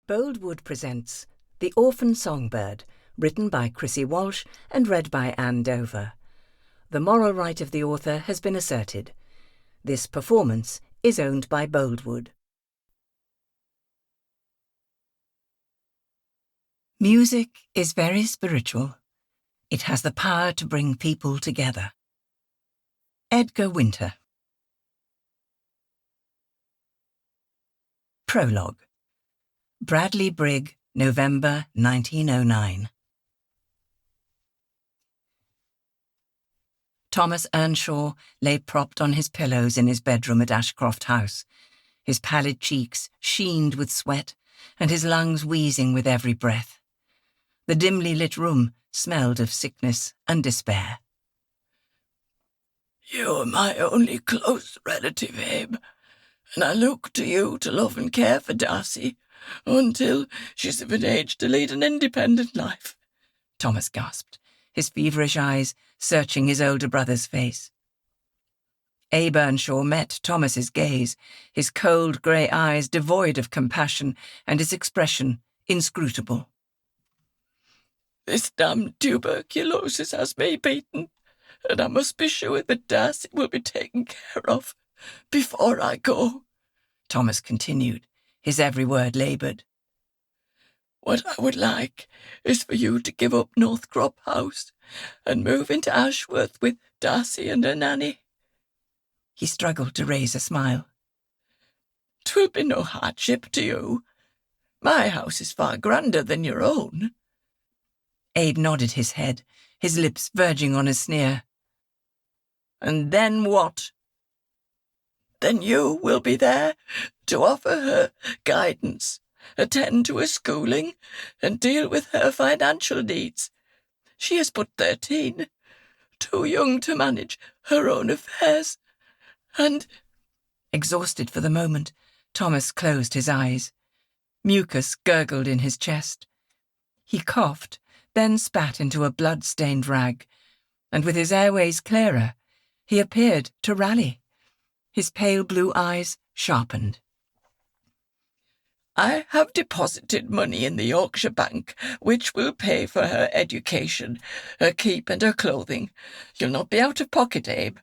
Boldwood presents The Orphan Songbird, written by Chrissie Walsh and read by Anne Dover. The moral right of the author has been asserted. This performance is owned by Boldwood. Music is very spiritual. It has the power to bring people together. Edgar Winter. Prologue. Bradley Brigg, November 1909. Thomas Earnshaw lay propped on his pillows in his bedroom at Ashcroft House, his pallid cheeks sheened with sweat and his lungs wheezing with every breath. The dimly lit room smelled of sickness and despair. "You're my only close relative, Abe, and I look to you to love and care for Darcy until she's of an age to lead an independent life," Thomas gasped, his feverish eyes searching his older brother's face. Abe Earnshaw met Thomas's gaze, his cold grey eyes devoid of compassion and his expression inscrutable. "This damned tuberculosis has me beaten, and I must be sure that Darcy will be taken care of before I go," Thomas continued, his every word laboured. "What I would like is for you to give up Northcrop House and move into Ashworth with Darcy and her nanny." He struggled to raise a smile. "'Twill be no hardship to you. My house is far grander than your own." Abe nodded his head, his lips verging on a sneer. "And then what?" "Then you will be there to offer her guidance, attend to her schooling, and deal with her financial needs. She is but 13, too young to manage her own affairs, and—" Exhausted for the moment, Thomas closed his eyes. Mucus gurgled in his chest. He coughed, then spat into a blood-stained rag, and with his airways clearer, he appeared to rally. His pale blue eyes sharpened. "I have deposited money in the Yorkshire Bank, which will pay for her education, her keep and her clothing. You'll not be out of pocket, Abe.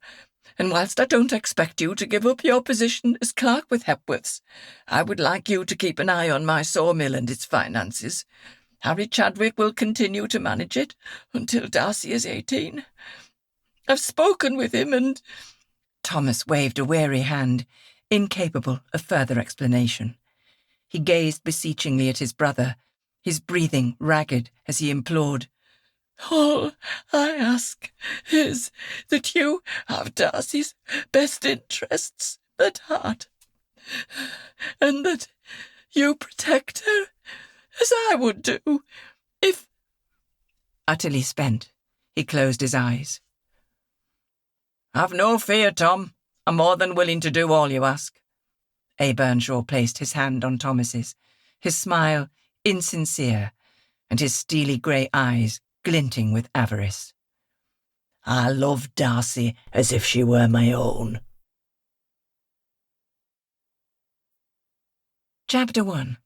And whilst I don't expect you to give up your position as clerk with Hepworths, I would like you to keep an eye on my sawmill and its finances. Harry Chadwick will continue to manage it until Darcy is 18. I've spoken with him and—" Thomas waved a weary hand, incapable of further explanation. He gazed beseechingly at his brother, his breathing ragged as he implored, "All I ask is that you have Darcy's best interests at heart, and that you protect her as I would do if—" Utterly spent, he closed his eyes. "Have no fear, Tom. I'm more than willing to do all you ask." Abe Earnshaw placed his hand on Thomas's, his smile insincere, and his steely grey eyes glinting with avarice. "I love Darcy as if she were my own." Chapter 1.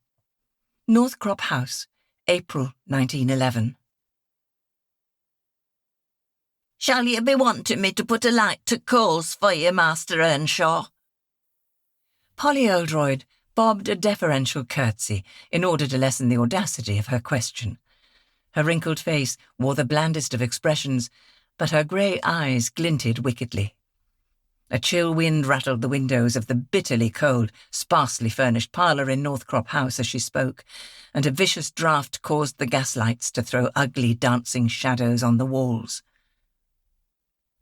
Northcrop House, April 1911. "Shall you be wanting me to put a light to coals for you, Master Earnshaw?" Polly Oldroyd bobbed a deferential curtsy in order to lessen the audacity of her question. Her wrinkled face wore the blandest of expressions, but her grey eyes glinted wickedly. A chill wind rattled the windows of the bitterly cold, sparsely furnished parlour in Northcrop House as she spoke, and a vicious draught caused the gaslights to throw ugly dancing shadows on the walls.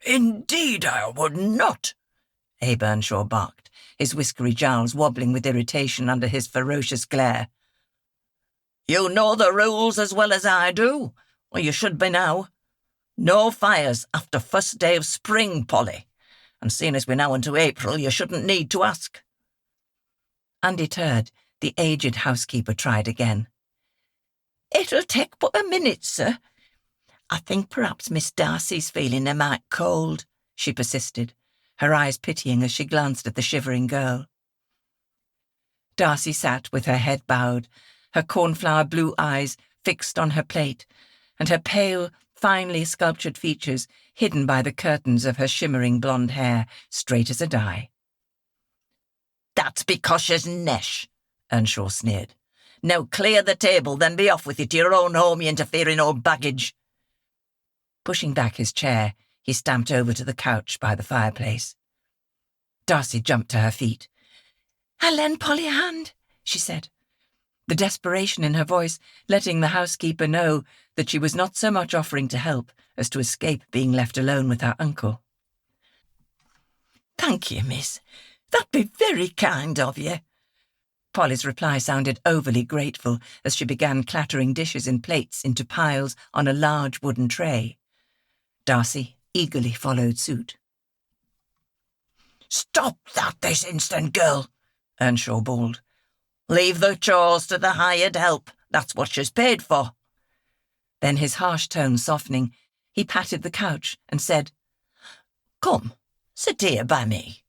"Indeed I would not," Abe Earnshaw barked, his whiskery jowls wobbling with irritation under his ferocious glare. "You know the rules as well as I do, or you should by now. No fires after first day of spring, Polly, and seeing as we're now into April, you shouldn't need to ask." Undeterred, the aged housekeeper tried again. "It'll take but a minute, sir. I think perhaps Miss Darcy's feeling a mite cold," she persisted, her eyes pitying as she glanced at the shivering girl. Darcy sat with her head bowed, her cornflower blue eyes fixed on her plate, and her pale, finely sculptured features hidden by the curtains of her shimmering blonde hair, straight as a die. "That's because she's nesh," Earnshaw sneered. "Now clear the table, then be off with you to your own home, you interfering old baggage." Pushing back his chair, he stamped over to the couch by the fireplace. Darcy jumped to her feet. "I'll lend Polly a hand," she said, the desperation in her voice letting the housekeeper know that she was not so much offering to help as to escape being left alone with her uncle. "Thank you, miss. That'd be very kind of you." Polly's reply sounded overly grateful as she began clattering dishes and plates into piles on a large wooden tray. Darcy eagerly followed suit. "Stop that this instant, girl," Earnshaw bawled. "Leave the chores to the hired help. That's what she's paid for." Then, his harsh tone softening, he patted the couch and said, "Come, sit here by me."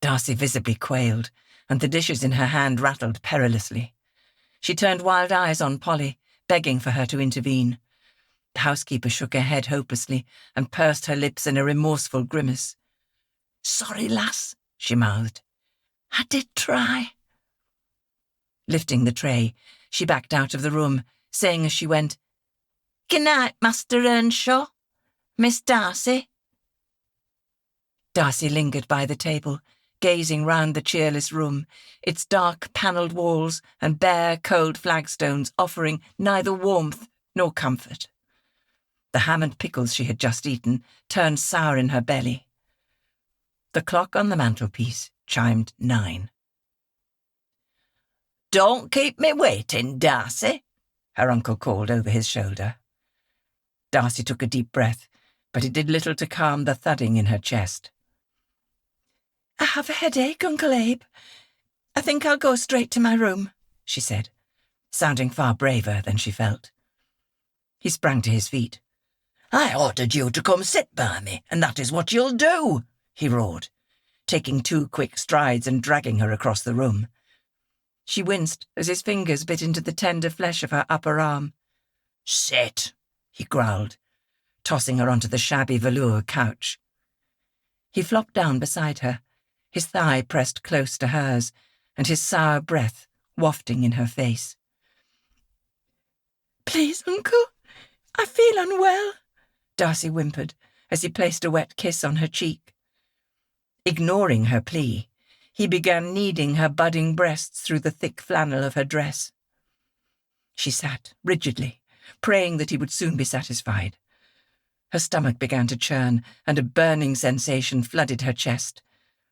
Darcy visibly quailed, and the dishes in her hand rattled perilously. She turned wild eyes on Polly, begging for her to intervene. The housekeeper shook her head hopelessly and pursed her lips in a remorseful grimace. "Sorry, lass," she mouthed. "I did try." Lifting the tray, she backed out of the room, saying as she went, "Good night, Master Earnshaw. Miss Darcy." Darcy lingered by the table, gazing round the cheerless room, its dark panelled walls and bare, cold flagstones offering neither warmth nor comfort. The ham and pickles she had just eaten turned sour in her belly. The clock on the mantelpiece chimed 9. "Don't keep me waiting, Darcy," her uncle called over his shoulder. Darcy took a deep breath, but it did little to calm the thudding in her chest. "I have a headache, Uncle Abe. I think I'll go straight to my room," she said, sounding far braver than she felt. He sprang to his feet. "I ordered you to come sit by me, and that is what you'll do," he roared, taking 2 quick strides and dragging her across the room. She winced as his fingers bit into the tender flesh of her upper arm. "Sit," he growled, tossing her onto the shabby velour couch. He flopped down beside her, his thigh pressed close to hers, and his sour breath wafting in her face. "Please, Uncle, I feel unwell," Darcy whimpered as he placed a wet kiss on her cheek. Ignoring her plea, he began kneading her budding breasts through the thick flannel of her dress. She sat rigidly, praying that he would soon be satisfied. Her stomach began to churn, and a burning sensation flooded her chest.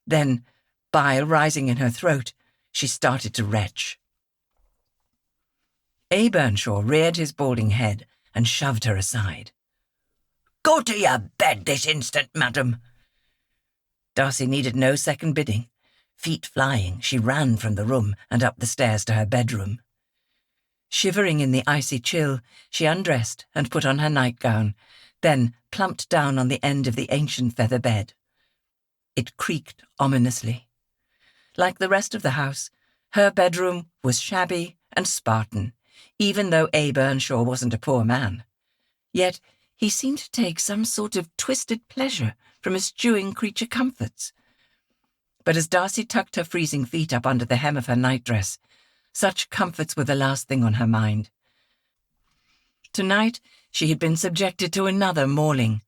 Then, bile rising in her throat, she started to retch. Abe Earnshaw reared his balding head and shoved her aside. "Go to your bed this instant, madam." Darcy needed no second bidding. Feet flying, she ran from the room and up the stairs to her bedroom. Shivering in the icy chill, she undressed and put on her nightgown, then plumped down on the end of the ancient feather bed. It creaked ominously. Like the rest of the house, her bedroom was shabby and Spartan, even though Abe Earnshaw wasn't a poor man. Yet he seemed to take some sort of twisted pleasure from eschewing creature comforts. But as Darcy tucked her freezing feet up under the hem of her nightdress, such comforts were the last thing on her mind. Tonight she had been subjected to another mauling,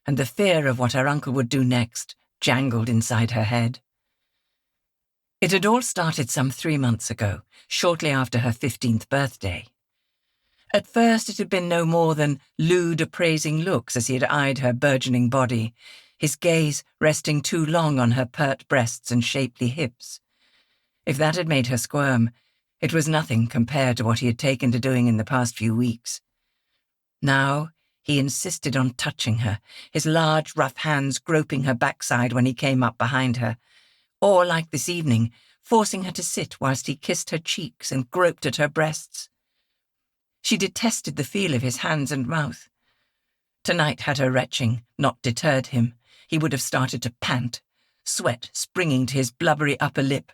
and the fear of what her uncle would do next jangled inside her head. It had all started some 3 months ago, shortly after her 15th birthday. At first it had been no more than lewd, appraising looks as he had eyed her burgeoning body, his gaze resting too long on her pert breasts and shapely hips. If that had made her squirm, it was nothing compared to what he had taken to doing in the past few weeks. Now he insisted on touching her, his large, rough hands groping her backside when he came up behind her, or, like this evening, forcing her to sit whilst he kissed her cheeks and groped at her breasts. She detested the feel of his hands and mouth. Tonight, had her retching not deterred him, he would have started to pant, sweat springing to his blubbery upper lip,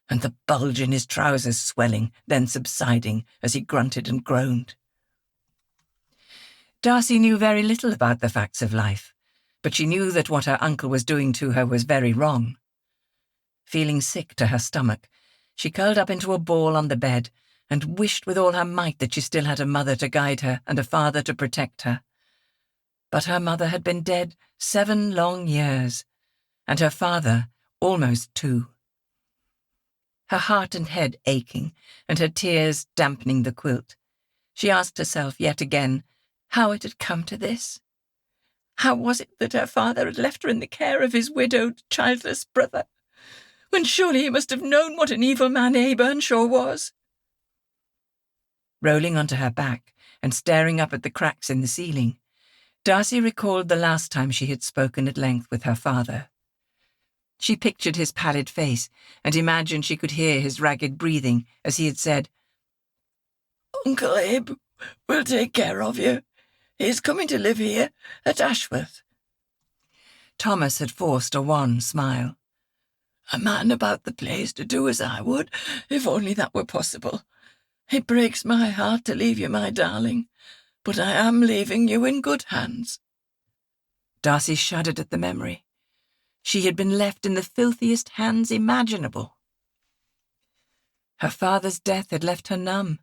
and the bulge in his trousers swelling, then subsiding as he grunted and groaned. Darcy knew very little about the facts of life, but she knew that what her uncle was doing to her was very wrong. Feeling sick to her stomach, she curled up into a ball on the bed and wished with all her might that she still had a mother to guide her and a father to protect her. But her mother had been dead 7 long years, and her father almost 2. Her heart and head aching, and her tears dampening the quilt, she asked herself yet again how it had come to this. How was it that her father had left her in the care of his widowed, childless brother, when surely he must have known what an evil man Abe Earnshaw was? Rolling onto her back and staring up at the cracks in the ceiling, Darcy recalled the last time she had spoken at length with her father. She pictured his pallid face and imagined she could hear his ragged breathing as he had said, "Uncle Abe will take care of you. He's coming to live here at Ashworth." Thomas had forced a wan smile. "A man about the place to do as I would, if only that were possible. It breaks my heart to leave you, my darling, but I am leaving you in good hands." Darcy shuddered at the memory. She had been left in the filthiest hands imaginable. Her father's death had left her numb.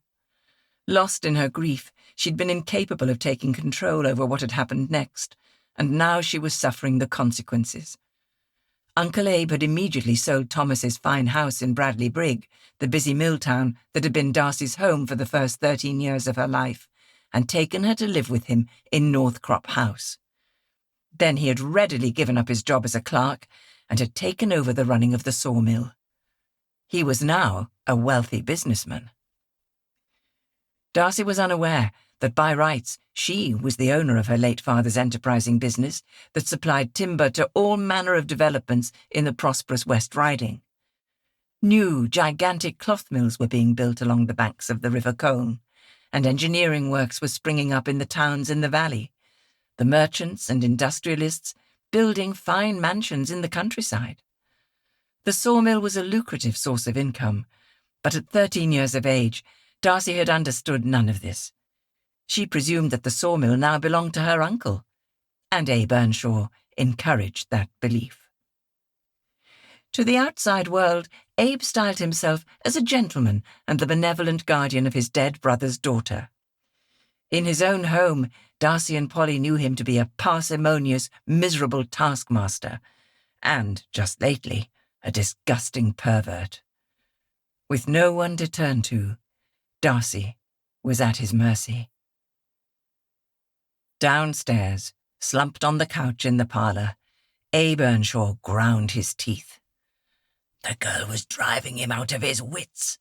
Lost in her grief, she'd been incapable of taking control over what had happened next, and now she was suffering the consequences. Uncle Abe had immediately sold Thomas's fine house in Bradley Brigg, the busy mill town that had been Darcy's home for the first 13 years of her life, and taken her to live with him in Northcrop House. Then he had readily given up his job as a clerk and had taken over the running of the sawmill. He was now a wealthy businessman. Darcy was unaware that by rights she was the owner of her late father's enterprising business that supplied timber to all manner of developments in the prosperous West Riding. New, gigantic cloth mills were being built along the banks of the River Colne, and engineering works were springing up in the towns in the valley, the merchants and industrialists building fine mansions in the countryside. The sawmill was a lucrative source of income, but at 13 years of age, Darcy had understood none of this. She presumed that the sawmill now belonged to her uncle, and Abe Earnshaw encouraged that belief. To the outside world, Abe styled himself as a gentleman and the benevolent guardian of his dead brother's daughter. In his own home, Darcy and Polly knew him to be a parsimonious, miserable taskmaster, and, just lately, a disgusting pervert. With no one to turn to, Darcy was at his mercy. Downstairs, slumped on the couch in the parlour, Abe Earnshaw ground his teeth. The girl was driving him out of his wits.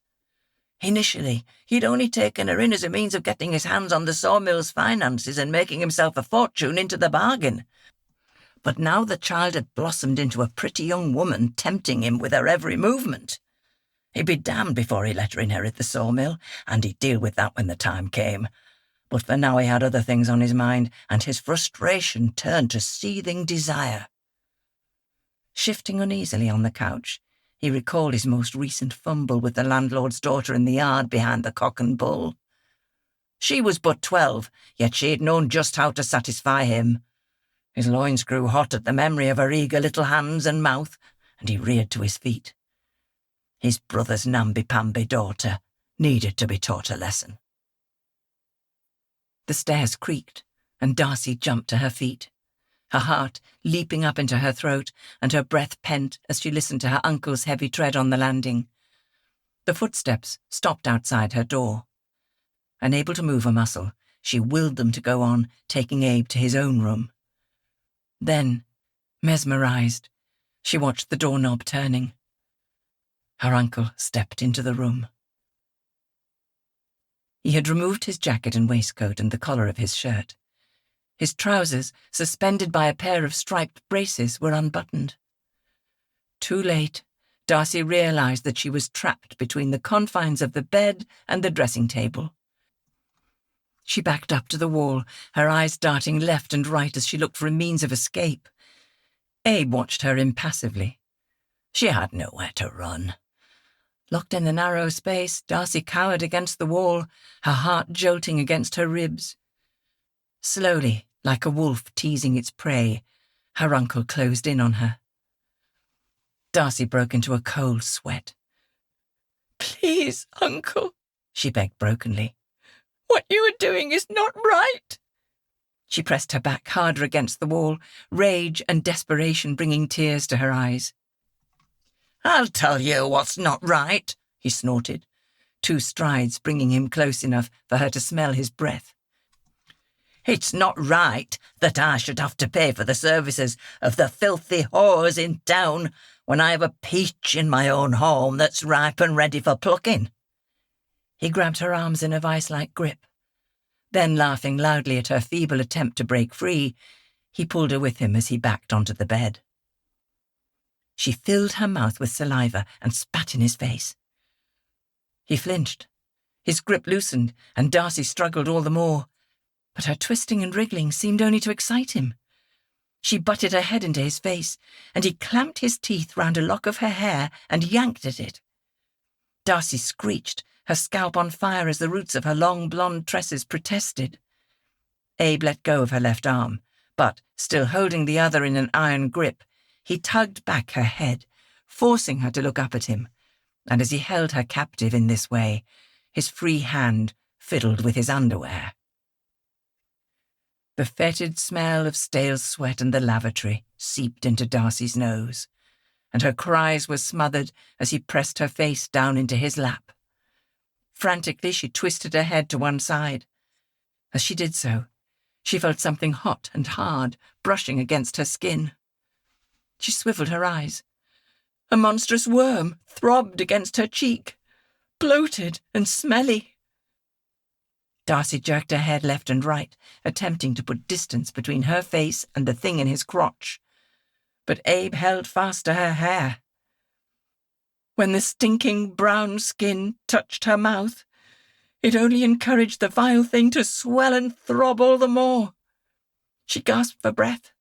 Initially, he'd only taken her in as a means of getting his hands on the sawmill's finances and making himself a fortune into the bargain. But now the child had blossomed into a pretty young woman, tempting him with her every movement. He'd be damned before he let her inherit the sawmill, and he'd deal with that when the time came. But for now he had other things on his mind, and his frustration turned to seething desire. Shifting uneasily on the couch, he recalled his most recent fumble with the landlord's daughter in the yard behind the Cock and Bull. She was but 12, yet she had known just how to satisfy him. His loins grew hot at the memory of her eager little hands and mouth, and he reared to his feet. His brother's namby-pamby daughter needed to be taught a lesson. The stairs creaked, and Darcy jumped to her feet, her heart leaping up into her throat and her breath pent as she listened to her uncle's heavy tread on the landing. The footsteps stopped outside her door. Unable to move a muscle, she willed them to go on, taking Abe to his own room. Then, mesmerized, she watched the doorknob turning. Her uncle stepped into the room. He had removed his jacket and waistcoat and the collar of his shirt. His trousers, suspended by a pair of striped braces, were unbuttoned. Too late, Darcy realized that she was trapped between the confines of the bed and the dressing table. She backed up to the wall, her eyes darting left and right as she looked for a means of escape. Abe watched her impassively. She had nowhere to run. Locked in the narrow space, Darcy cowered against the wall, her heart jolting against her ribs. Slowly, like a wolf teasing its prey, her uncle closed in on her. Darcy broke into a cold sweat. "Please, Uncle," she begged brokenly. "What you are doing is not right." She pressed her back harder against the wall, rage and desperation bringing tears to her eyes. "I'll tell you what's not right," he snorted, 2 strides bringing him close enough for her to smell his breath. "It's not right that I should have to pay for the services of the filthy whores in town when I have a peach in my own home that's ripe and ready for plucking." He grabbed her arms in a vice-like grip. Then, laughing loudly at her feeble attempt to break free, he pulled her with him as he backed onto the bed. She filled her mouth with saliva and spat in his face. He flinched. His grip loosened, and Darcy struggled all the more. But her twisting and wriggling seemed only to excite him. She butted her head into his face, and he clamped his teeth round a lock of her hair and yanked at it. Darcy screeched, her scalp on fire as the roots of her long blonde tresses protested. Abe let go of her left arm, but, still holding the other in an iron grip, he tugged back her head, forcing her to look up at him, and as he held her captive in this way, his free hand fiddled with his underwear. The fetid smell of stale sweat and the lavatory seeped into Darcy's nose, and her cries were smothered as he pressed her face down into his lap. Frantically, she twisted her head to one side. As she did so, she felt something hot and hard brushing against her skin. She swiveled her eyes. A monstrous worm throbbed against her cheek, bloated and smelly. Darcy jerked her head left and right, attempting to put distance between her face and the thing in his crotch. But Abe held fast to her hair. When the stinking brown skin touched her mouth, it only encouraged the vile thing to swell and throb all the more. She gasped for breath.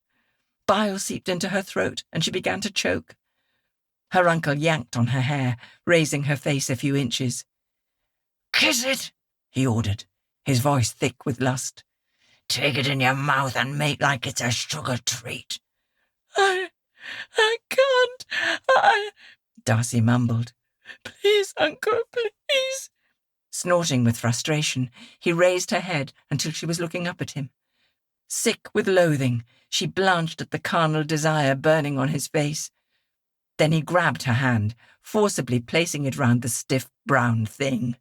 Bile seeped into her throat, and she began to choke. Her uncle yanked on her hair, raising her face a few inches. "Kiss it," he ordered, his voice thick with lust. "Take it in your mouth and make like it's a sugar treat." I can't. Darcy mumbled. "Please, Uncle, please." Snorting with frustration, he raised her head until she was looking up at him. Sick with loathing, she blanched at the carnal desire burning on his face. Then he grabbed her hand, forcibly placing it round the stiff brown thing.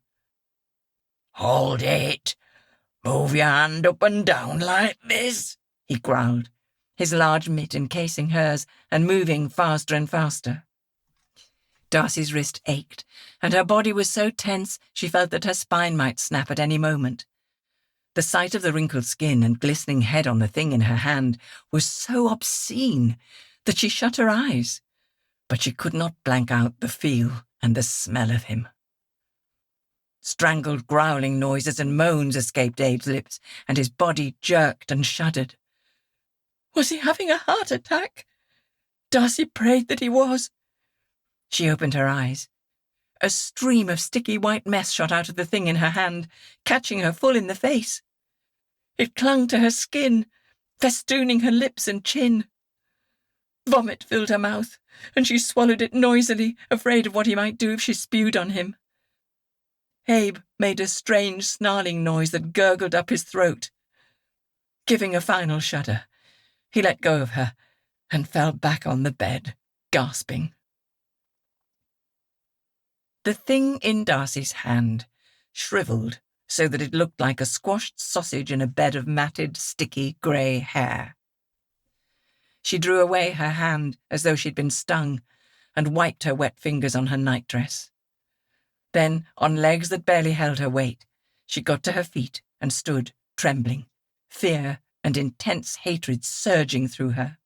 "Hold it. Move your hand up and down like this," he growled, his large mitt encasing hers and moving faster and faster. Darcy's wrist ached, and her body was so tense she felt that her spine might snap at any moment. The sight of the wrinkled skin and glistening head on the thing in her hand was so obscene that she shut her eyes, but she could not blank out the feel and the smell of him. Strangled growling noises and moans escaped Abe's lips, and his body jerked and shuddered. Was he having a heart attack? Darcy prayed that he was. She opened her eyes. A stream of sticky white mess shot out of the thing in her hand, catching her full in the face. It clung to her skin, festooning her lips and chin. Vomit filled her mouth, and she swallowed it noisily, afraid of what he might do if she spewed on him. Abe made a strange snarling noise that gurgled up his throat. Giving a final shudder, he let go of her and fell back on the bed, gasping. The thing in Darcy's hand shriveled so that it looked like a squashed sausage in a bed of matted, sticky grey hair. She drew away her hand as though she'd been stung and wiped her wet fingers on her nightdress. Then, on legs that barely held her weight, she got to her feet and stood, trembling, fear and intense hatred surging through her.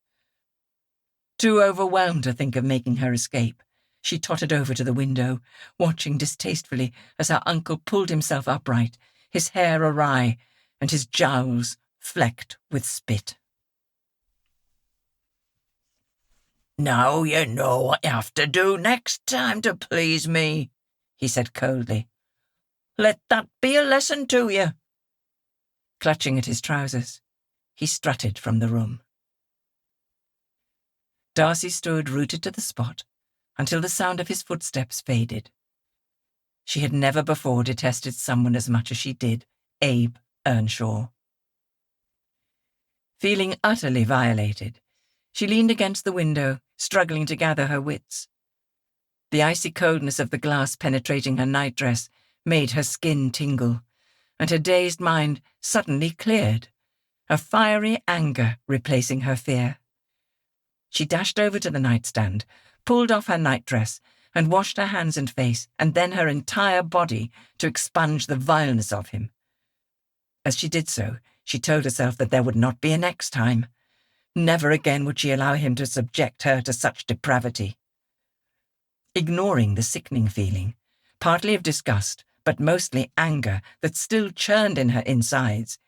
Too overwhelmed to think of making her escape, she tottered over to the window, watching distastefully as her uncle pulled himself upright, his hair awry and his jowls flecked with spit. "Now you know what you have to do next time to please me," he said coldly. "Let that be a lesson to you." Clutching at his trousers, he strutted from the room. Darcy stood rooted to the spot until the sound of his footsteps faded. She had never before detested someone as much as she did Abe Earnshaw. Feeling utterly violated, she leaned against the window, struggling to gather her wits. The icy coldness of the glass penetrating her nightdress made her skin tingle, and her dazed mind suddenly cleared, a fiery anger replacing her fear. She dashed over to the nightstand, pulled off her nightdress, and washed her hands and face, and then her entire body, to expunge the vileness of him. As she did so, she told herself that there would not be a next time. Never again would she allow him to subject her to such depravity. Ignoring the sickening feeling, partly of disgust, but mostly anger that still churned in her insides,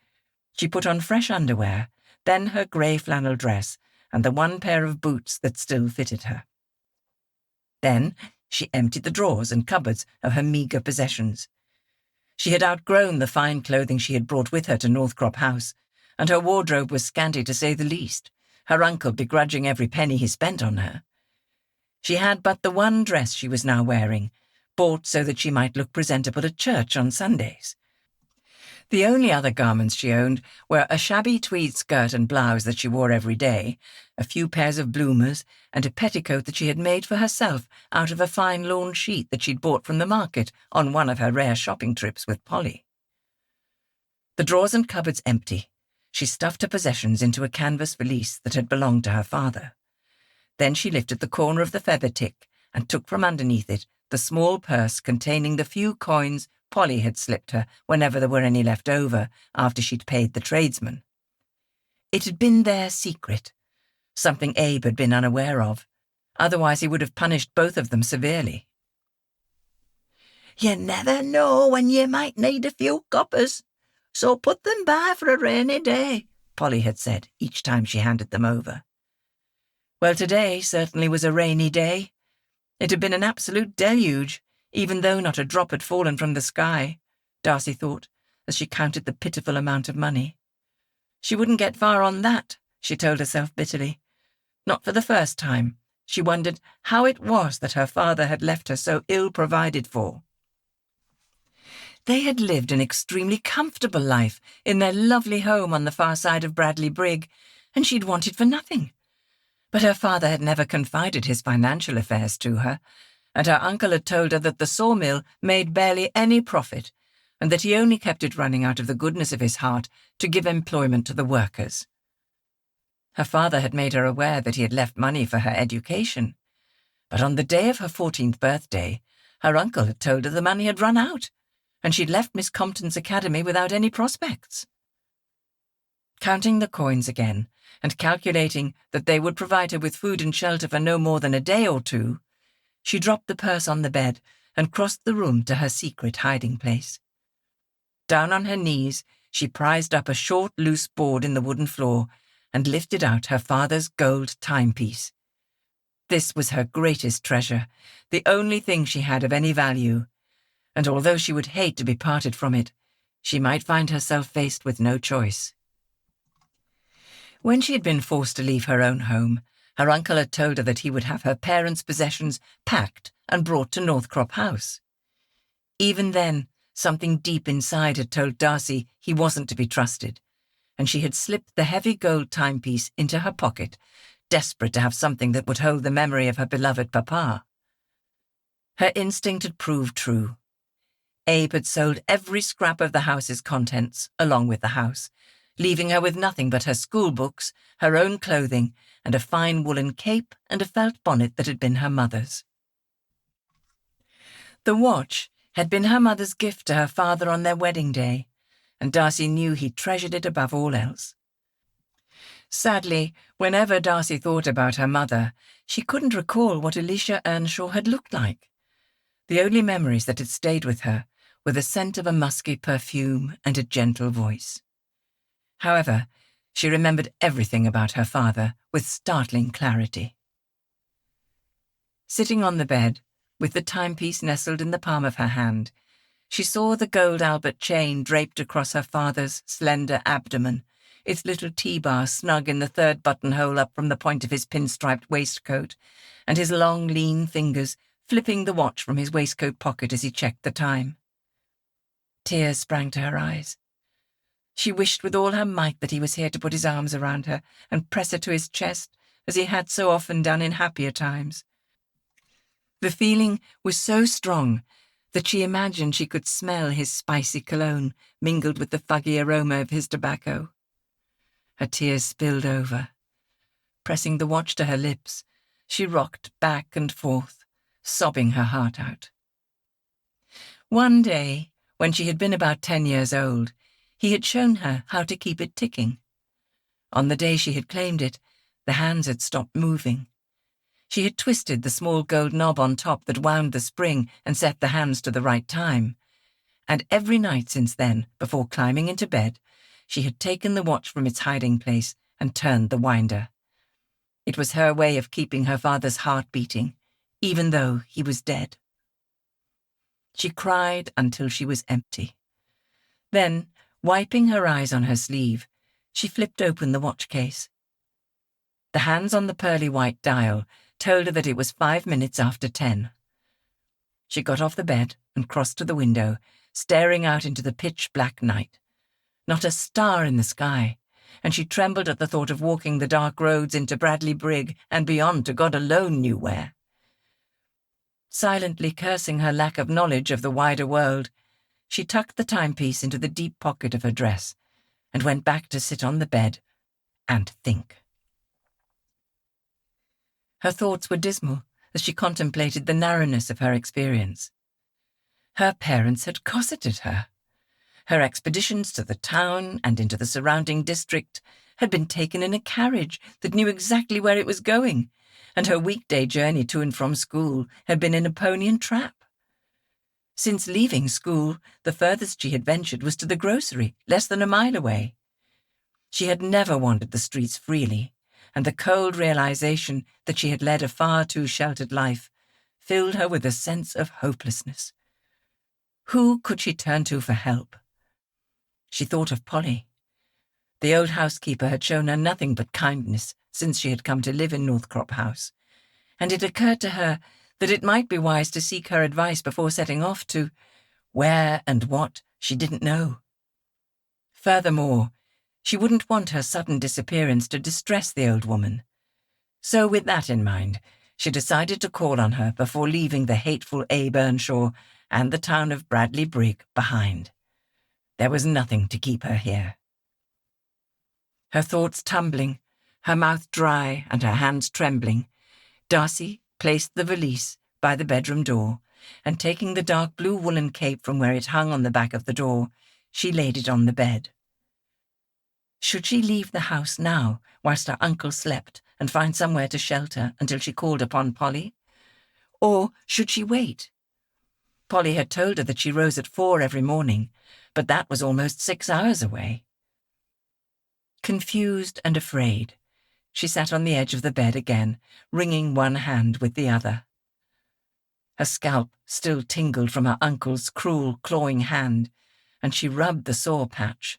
she put on fresh underwear, then her grey flannel dress, and the one pair of boots that still fitted her. Then she emptied the drawers and cupboards of her meagre possessions. She had outgrown the fine clothing she had brought with her to Northcrop House, and her wardrobe was scanty to say the least, her uncle begrudging every penny he spent on her. She had but the one dress she was now wearing, bought so that she might look presentable at church on Sundays. The only other garments she owned were a shabby tweed skirt and blouse that she wore every day, a few pairs of bloomers, and a petticoat that she had made for herself out of a fine lawn sheet that she'd bought from the market on one of her rare shopping trips with Polly. The drawers and cupboards empty, she stuffed her possessions into a canvas valise that had belonged to her father. Then she lifted the corner of the feather tick and took from underneath it the small purse containing the few coins Polly had slipped her whenever there were any left over after she'd paid the tradesman. It had been their secret, something Abe had been unaware of. Otherwise he would have punished both of them severely. "You never know when you might need a few coppers, so put them by for a rainy day," Polly had said each time she handed them over. Well, today certainly was a rainy day. It had been an absolute deluge, even though not a drop had fallen from the sky, Darcy thought, as she counted the pitiful amount of money. She wouldn't get far on that, she told herself bitterly. Not for the first time. She wondered how it was that her father had left her so ill provided for. They had lived an extremely comfortable life in their lovely home on the far side of Bradley Brig, and she'd wanted for nothing. But her father had never confided his financial affairs to her, and her uncle had told her that the sawmill made barely any profit, and that he only kept it running out of the goodness of his heart to give employment to the workers. Her father had made her aware that he had left money for her education, but on the day of her 14th birthday, her uncle had told her the money had run out, and she'd left Miss Compton's academy without any prospects. Counting the coins again, and calculating that they would provide her with food and shelter for no more than a day or two, she dropped the purse on the bed and crossed the room to her secret hiding place. Down on her knees, she prized up a short, loose board in the wooden floor and lifted out her father's gold timepiece. This was her greatest treasure, the only thing she had of any value, and although she would hate to be parted from it, she might find herself faced with no choice. When she had been forced to leave her own home, her uncle had told her that he would have her parents' possessions packed and brought to Northcrop House. Even then, something deep inside had told Darcy he wasn't to be trusted, and she had slipped the heavy gold timepiece into her pocket, desperate to have something that would hold the memory of her beloved papa. Her instinct had proved true. Abe had sold every scrap of the house's contents, along with the house, leaving her with nothing but her school books, her own clothing, and a fine woolen cape and a felt bonnet that had been her mother's. The watch had been her mother's gift to her father on their wedding day, and Darcy knew he treasured it above all else. Sadly, whenever Darcy thought about her mother, she couldn't recall what Alicia Earnshaw had looked like. The only memories that had stayed with her were the scent of a musky perfume and a gentle voice. However, she remembered everything about her father with startling clarity. Sitting on the bed, With the timepiece nestled in the palm of her hand, she saw the gold Albert chain draped across her father's slender abdomen, its little T-bar snug in the third buttonhole up from the point of his pinstriped waistcoat, and his long, lean fingers flipping the watch from his waistcoat pocket as he checked the time. Tears sprang to her eyes. She wished with all her might that he was here to put his arms around her and press her to his chest, as he had so often done in happier times. The feeling was so strong that she imagined she could smell his spicy cologne mingled with the fuggy aroma of his tobacco. Her tears spilled over. Pressing the watch to her lips, she rocked back and forth, sobbing her heart out. One day, when she had been about 10 years old, he had shown her how to keep it ticking. On the day she had claimed it, the hands had stopped moving. She had twisted the small gold knob on top that wound the spring and set the hands to the right time. And every night since then, before climbing into bed, she had taken the watch from its hiding place and turned the winder. It was her way of keeping her father's heart beating, even though he was dead. She cried until she was empty. Then, wiping her eyes on her sleeve, she flipped open the watch case. The hands on the pearly white dial told her that it was 5 minutes after 10. She got off the bed and crossed to the window, staring out into the pitch-black night. Not a star in the sky, and she trembled at the thought of walking the dark roads into Bradley Brigg and beyond to God alone knew where. Silently cursing her lack of knowledge of the wider world, she tucked the timepiece into the deep pocket of her dress and went back to sit on the bed and think. Her thoughts were dismal as she contemplated the narrowness of her experience. Her parents had cosseted her. Her expeditions to the town and into the surrounding district had been taken in a carriage that knew exactly where it was going, and her weekday journey to and from school had been in a pony and trap. Since leaving school, the furthest she had ventured was to the grocery, less than a mile away. She had never wandered the streets freely, and the cold realization that she had led a far too sheltered life filled her with a sense of hopelessness. Who could she turn to for help? She thought of Polly. The old housekeeper had shown her nothing but kindness since she had come to live in Northcrop House, and it occurred to her that it might be wise to seek her advice before setting off to where and what she didn't know. Furthermore, she wouldn't want her sudden disappearance to distress the old woman. So with that in mind, she decided to call on her before leaving the hateful Abe Earnshaw and the town of Bradley Brigg behind. There was nothing to keep her here. Her thoughts tumbling, her mouth dry and her hands trembling, Darcy placed the valise by the bedroom door, and taking the dark blue woolen cape from where it hung on the back of the door, she laid it on the bed. Should she leave the house now, whilst her uncle slept, and find somewhere to shelter until she called upon Polly? Or should she wait? Polly had told her that she rose at 4 every morning, but that was almost 6 hours away. Confused and afraid, she sat on the edge of the bed again, wringing one hand with the other. Her scalp still tingled from her uncle's cruel, clawing hand, and she rubbed the sore patch.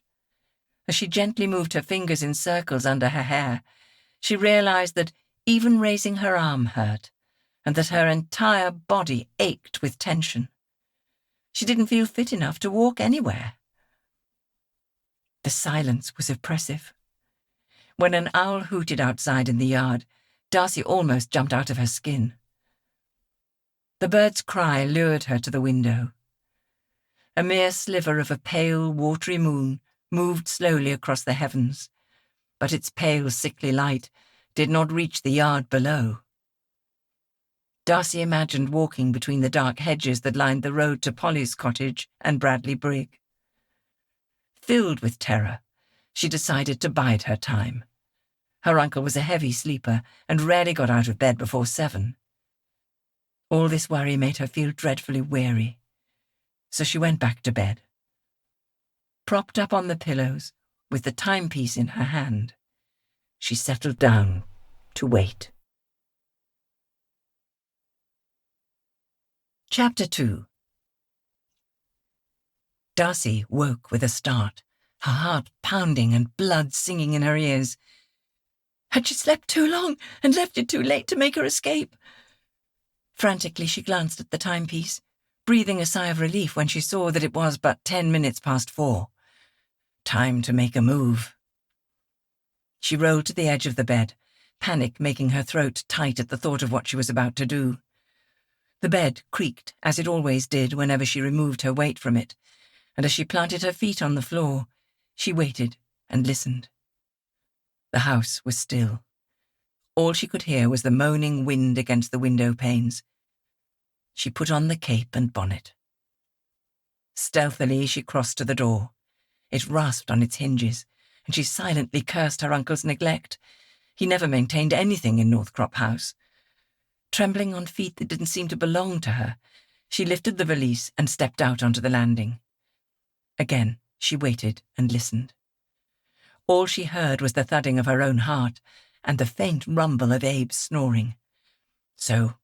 As she gently moved her fingers in circles under her hair, she realized that even raising her arm hurt, and that her entire body ached with tension. She didn't feel fit enough to walk anywhere. The silence was oppressive. When an owl hooted outside in the yard, Darcy almost jumped out of her skin. The bird's cry lured her to the window. A mere sliver of a pale, watery moon moved slowly across the heavens, but its pale, sickly light did not reach the yard below. Darcy imagined walking between the dark hedges that lined the road to Polly's cottage and Bradley Brigg. Filled with terror, she decided to bide her time. Her uncle was a heavy sleeper and rarely got out of bed before 7. All this worry made her feel dreadfully weary, so she went back to bed. Propped up on the pillows, with the timepiece in her hand, she settled down to wait. Chapter 2. Darcy woke with a start, her heart pounding and blood singing in her ears. Had she slept too long and left it too late to make her escape? Frantically she glanced at the timepiece, breathing a sigh of relief when she saw that it was but 10 minutes past 4. Time to make a move. She rolled to the edge of the bed, panic making her throat tight at the thought of what she was about to do. The bed creaked, as it always did whenever she removed her weight from it, and as she planted her feet on the floor, she waited and listened. The house was still. All she could hear was the moaning wind against the window panes. She put on the cape and bonnet. Stealthily she crossed to the door. It rasped on its hinges, and she silently cursed her uncle's neglect. He never maintained anything in Northcrop House. Trembling on feet that didn't seem to belong to her, she lifted the valise and stepped out onto the landing. Again, she waited and listened. All she heard was the thudding of her own heart and the faint rumble of Abe's snoring. So,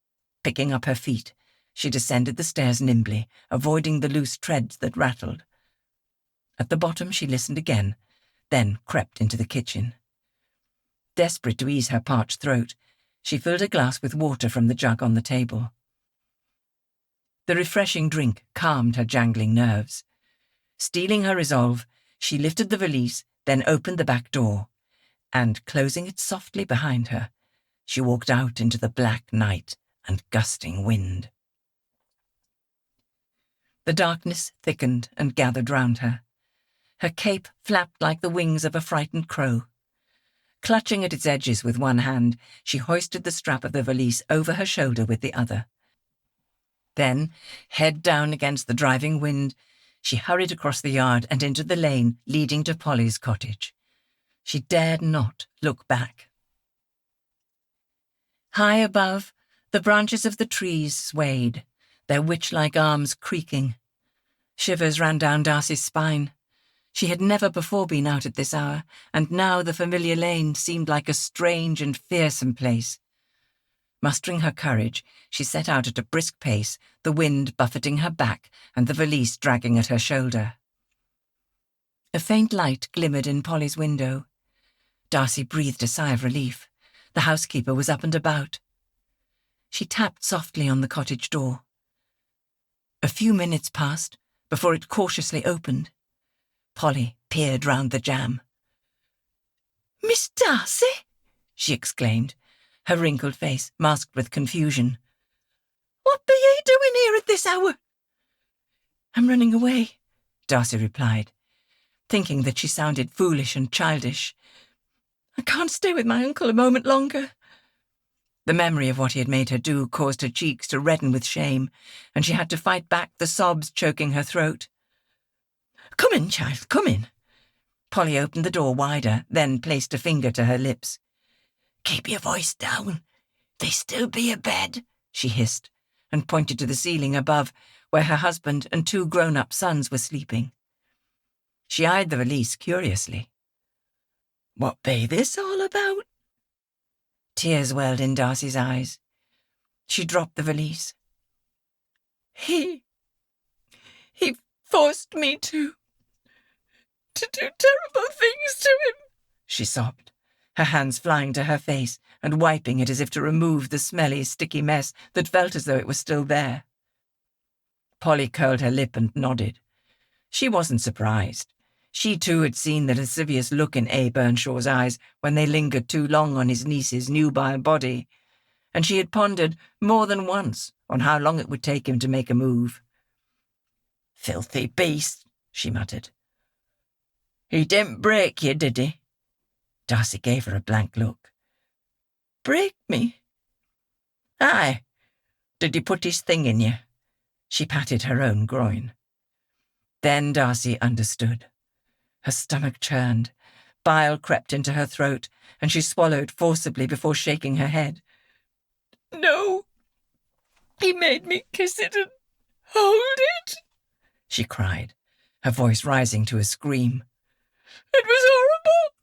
picking up her feet, she descended the stairs nimbly, avoiding the loose treads that rattled. At the bottom she listened again, then crept into the kitchen. Desperate to ease her parched throat, she filled a glass with water from the jug on the table. The refreshing drink calmed her jangling nerves. Steeling her resolve, she lifted the valise, then opened the back door, and, closing it softly behind her, she walked out into the black night and gusting wind. The darkness thickened and gathered round her. Her cape flapped like the wings of a frightened crow. Clutching at its edges with one hand, she hoisted the strap of the valise over her shoulder with the other. Then, head down against the driving wind, she hurried across the yard and into the lane leading to Polly's cottage. She dared not look back. High above, the branches of the trees swayed, their witch-like arms creaking. Shivers ran down Darcy's spine. She had never before been out at this hour, and now the familiar lane seemed like a strange and fearsome place. Mustering her courage, she set out at a brisk pace, the wind buffeting her back and the valise dragging at her shoulder. A faint light glimmered in Polly's window. Darcy breathed a sigh of relief. The housekeeper was up and about. She tapped softly on the cottage door. A few minutes passed before it cautiously opened. Polly peered round the jamb. "Miss Darcy?" she exclaimed, her wrinkled face masked with confusion. "What be ye doing here at this hour?" "I'm running away," Darcy replied, thinking that she sounded foolish and childish. "I can't stay with my uncle a moment longer." The memory of what he had made her do caused her cheeks to redden with shame, and she had to fight back the sobs choking her throat. "Come in, child, come in." Polly opened the door wider, then placed a finger to her lips. "Keep your voice down. They still be abed," she hissed, and pointed to the ceiling above, where her husband and 2 grown-up sons were sleeping. She eyed the valise curiously. "What be this all about?" Tears welled in Darcy's eyes. She dropped the valise. He forced me to do terrible things to him," she sobbed, her hands flying to her face and wiping it as if to remove the smelly, sticky mess that felt as though it was still there. Polly curled her lip and nodded. She wasn't surprised. She too had seen the lascivious look in Abe Earnshaw's eyes when they lingered too long on his niece's nubile body, and she had pondered more than once on how long it would take him to make a move. "Filthy beast," she muttered. "He didn't break you, did he?" Darcy gave her a blank look. "Break me?" "Aye. Did he put his thing in you?" She patted her own groin. Then Darcy understood. Her stomach churned. Bile crept into her throat, and she swallowed forcibly before shaking her head. "No. He made me kiss it and hold it," she cried, her voice rising to a scream. "It was horrible,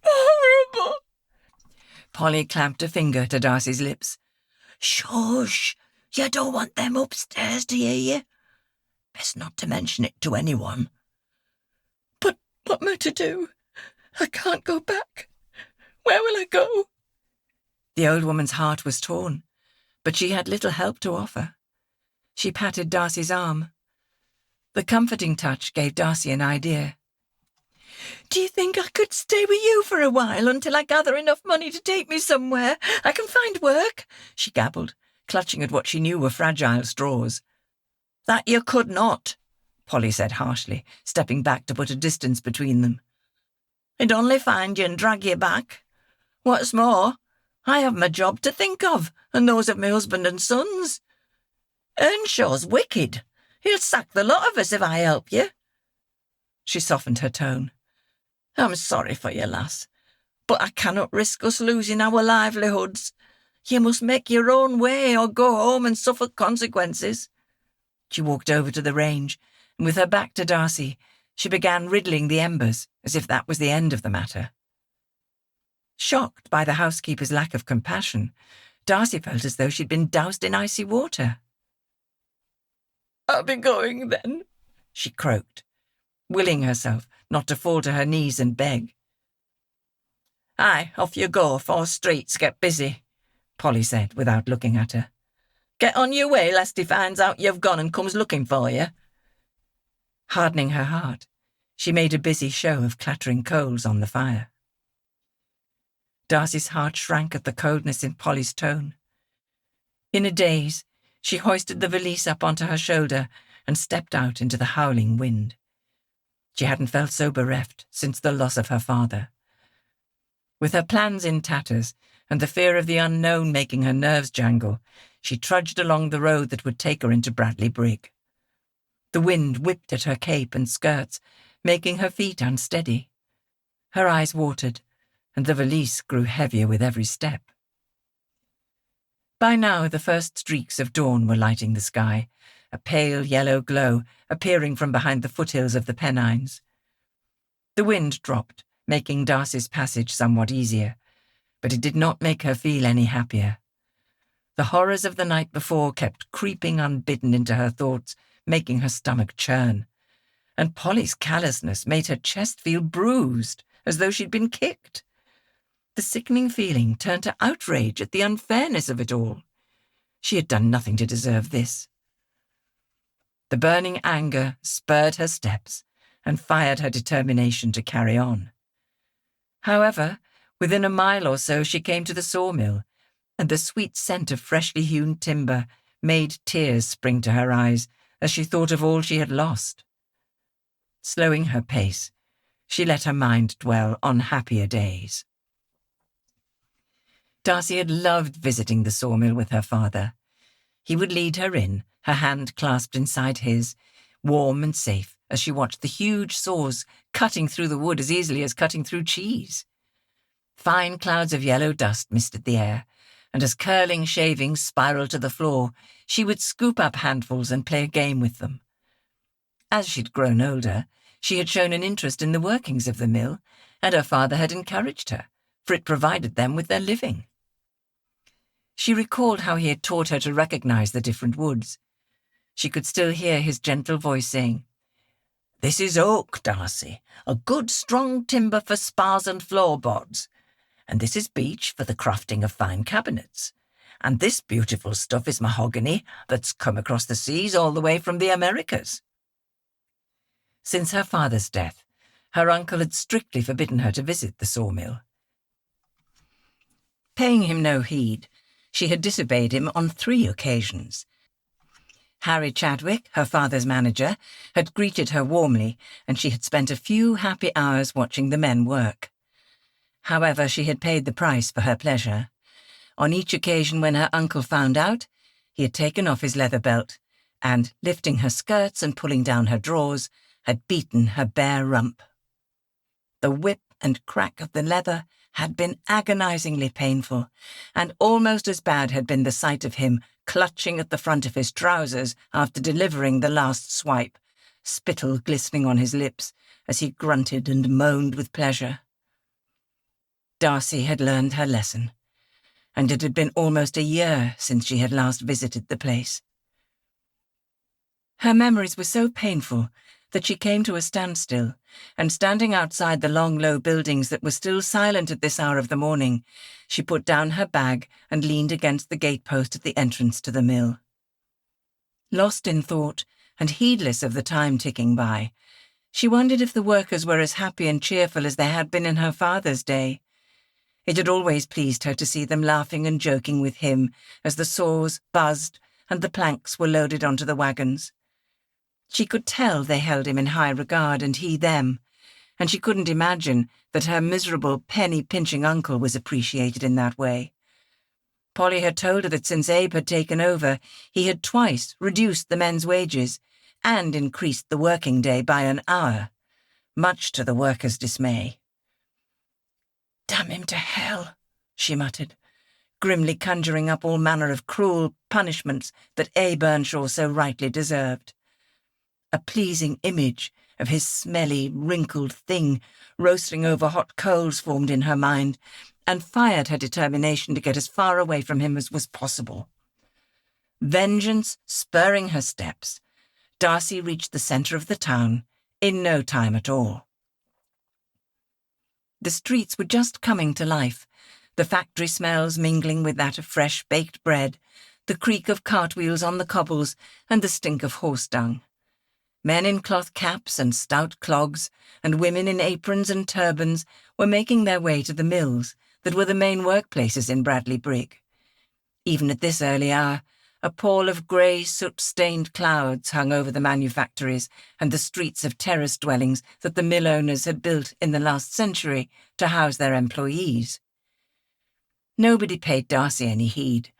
horrible." Polly clamped a finger to Darcy's lips. "Shush! You don't want them upstairs to hear you. Best not to mention it to anyone. But what am I to do? I can't go back. Where will I go? The old woman's heart was torn, but she had little help to offer. She patted Darcy's arm. The comforting touch gave Darcy an idea. Do you think I could stay with you for a while until I gather enough money to take me somewhere I can find work? She gabbled, clutching at what she knew were fragile straws. That you could not, Polly said harshly, stepping back to put a distance between them. I'd only find you and drag you back. What's more, I have my job to think of, and those of my husband and sons. Earnshaw's wicked. He'll sack the lot of us if I help you. She softened her tone. I'm sorry for you, lass, but I cannot risk us losing our livelihoods. You must make your own way or go home and suffer consequences. She walked over to the range, and with her back to Darcy, she began riddling the embers, as if that was the end of the matter. Shocked by the housekeeper's lack of compassion, Darcy felt as though she'd been doused in icy water. I'll be going then, she croaked, willing herself not to fall to her knees and beg. Aye, off you go, 'fore streets get busy, Polly said, without looking at her. Get on your way, lest he finds out you've gone and comes looking for you. Hardening her heart, she made a busy show of clattering coals on the fire. Darcy's heart shrank at the coldness in Polly's tone. In a daze, she hoisted the valise up onto her shoulder and stepped out into the howling wind. She hadn't felt so bereft since the loss of her father. With her plans in tatters and the fear of the unknown making her nerves jangle, she trudged along the road that would take her into Bradley Brig. The wind whipped at her cape and skirts, making her feet unsteady. Her eyes watered, and the valise grew heavier with every step. By now the first streaks of dawn were lighting the sky, a pale yellow glow appearing from behind the foothills of the Pennines. The wind dropped, making Darcy's passage somewhat easier, but it did not make her feel any happier. The horrors of the night before kept creeping unbidden into her thoughts, making her stomach churn, and Polly's callousness made her chest feel bruised, as though she'd been kicked. The sickening feeling turned to outrage at the unfairness of it all. She had done nothing to deserve this. The burning anger spurred her steps and fired her determination to carry on. However, within a mile or so she came to the sawmill, and the sweet scent of freshly hewn timber made tears spring to her eyes as she thought of all she had lost. Slowing her pace, she let her mind dwell on happier days. Darcy had loved visiting the sawmill with her father. He would lead her in, her hand clasped inside his, warm and safe, as she watched the huge saws cutting through the wood as easily as cutting through cheese. Fine clouds of yellow dust misted the air, and as curling shavings spiraled to the floor, she would scoop up handfuls and play a game with them. As she'd grown older, she had shown an interest in the workings of the mill, and her father had encouraged her, for it provided them with their living. She recalled how he had taught her to recognize the different woods. She could still hear his gentle voice saying, "This is oak, Darcy, a good strong timber for spars and floorboards. And this is beech for the crafting of fine cabinets. And this beautiful stuff is mahogany that's come across the seas all the way from the Americas." Since her father's death, her uncle had strictly forbidden her to visit the sawmill. Paying him no heed, she had disobeyed him on 3 occasions. Harry Chadwick, her father's manager, had greeted her warmly, and she had spent a few happy hours watching the men work. However, she had paid the price for her pleasure. On each occasion when her uncle found out, he had taken off his leather belt and, lifting her skirts and pulling down her drawers, had beaten her bare rump. The whip and crack of the leather had been agonizingly painful, and almost as bad had been the sight of him clutching at the front of his trousers after delivering the last swipe, spittle glistening on his lips as he grunted and moaned with pleasure. Darcy had learned her lesson. and it had been almost a year since she had last visited the place. Her memories were so painful that she came to a standstill, and standing outside the long, low buildings that were still silent at this hour of the morning, she put down her bag and leaned against the gatepost at the entrance to the mill. Lost in thought and heedless of the time ticking by, she wondered if the workers were as happy and cheerful as they had been in her father's day. It had always pleased her to see them laughing and joking with him as the saws buzzed and the planks were loaded onto the wagons. She could tell they held him in high regard and he them, and she couldn't imagine that her miserable penny-pinching uncle was appreciated in that way. Polly had told her that since Abe had taken over, he had twice reduced the men's wages and increased the working day by an hour, much to the workers' dismay. "Damn him to hell," she muttered, grimly conjuring up all manner of cruel punishments that Abe Earnshaw so rightly deserved. A pleasing image of his smelly, wrinkled thing roasting over hot coals formed in her mind, and fired her determination to get as far away from him as was possible. Vengeance spurring her steps, Darcy reached the centre of the town in no time at all. The streets were just coming to life, the factory smells mingling with that of fresh baked bread, the creak of cartwheels on the cobbles, and the stink of horse dung. Men in cloth caps and stout clogs, and women in aprons and turbans were making their way to the mills that were the main workplaces in Bradley Brig. Even at this early hour, a pall of grey, soot-stained clouds hung over the manufactories and the streets of terrace dwellings that the mill owners had built in the last century to house their employees. Nobody paid Darcy any heed,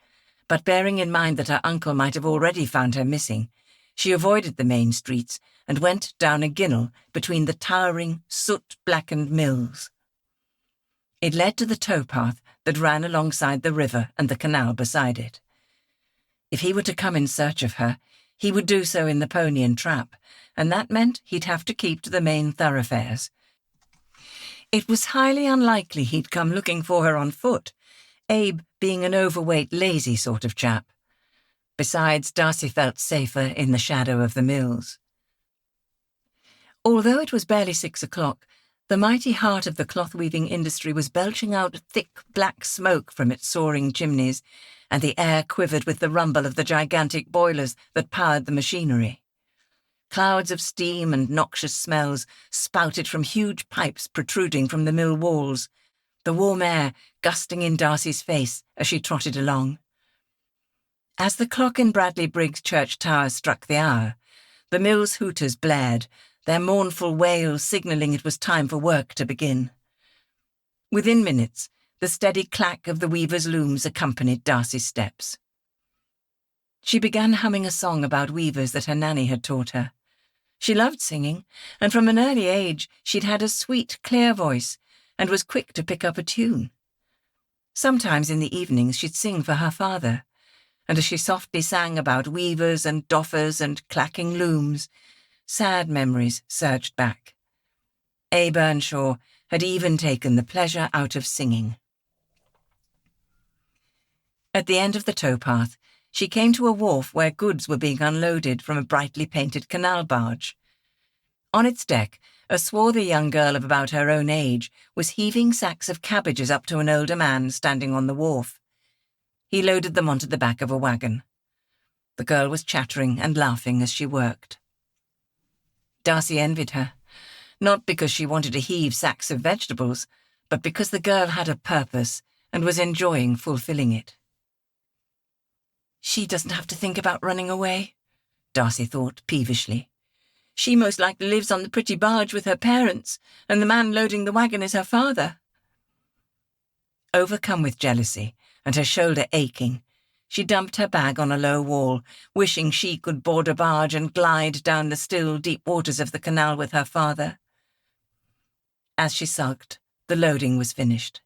but bearing in mind that her uncle might have already found her missing, she avoided the main streets and went down a ginnel between the towering, soot-blackened mills. It led to the towpath that ran alongside the river and the canal beside it. If he were to come in search of her, he would do so in the pony and trap, and that meant he'd have to keep to the main thoroughfares. It was highly unlikely he'd come looking for her on foot, Abe being an overweight, lazy sort of chap. Besides, Darcy felt safer in the shadow of the mills. Although it was barely 6 o'clock, the mighty heart of the cloth-weaving industry was belching out thick black smoke from its soaring chimneys, and the air quivered with the rumble of the gigantic boilers that powered the machinery. Clouds of steam and noxious smells spouted from huge pipes protruding from the mill walls, the warm air gusting in Darcy's face as she trotted along. As the clock in Bradley Briggs church tower struck the hour, the mill's hooters blared, their mournful wail signalling it was time for work to begin. Within minutes, the steady clack of the weaver's looms accompanied Darcy's steps. She began humming a song about weavers that her nanny had taught her. She loved singing, and from an early age she'd had a sweet, clear voice and was quick to pick up a tune. Sometimes in the evenings she'd sing for her father, and as she softly sang about weavers and doffers and clacking looms, sad memories surged back. Abe Earnshaw had even taken the pleasure out of singing. At the end of the towpath, she came to a wharf where goods were being unloaded from a brightly painted canal barge. On its deck, a swarthy young girl of about her own age was heaving sacks of cabbages up to an older man standing on the wharf. He loaded them onto the back of a wagon. The girl was chattering and laughing as she worked. Darcy envied her, not because she wanted to heave sacks of vegetables, but because the girl had a purpose and was enjoying fulfilling it. She doesn't have to think about running away, Darcy thought peevishly. She most likely lives on the pretty barge with her parents, and the man loading the wagon is her father. Overcome with jealousy, and her shoulder aching, she dumped her bag on a low wall, wishing she could board a barge and glide down the still, deep waters of the canal with her father. As she sulked, the loading was finished.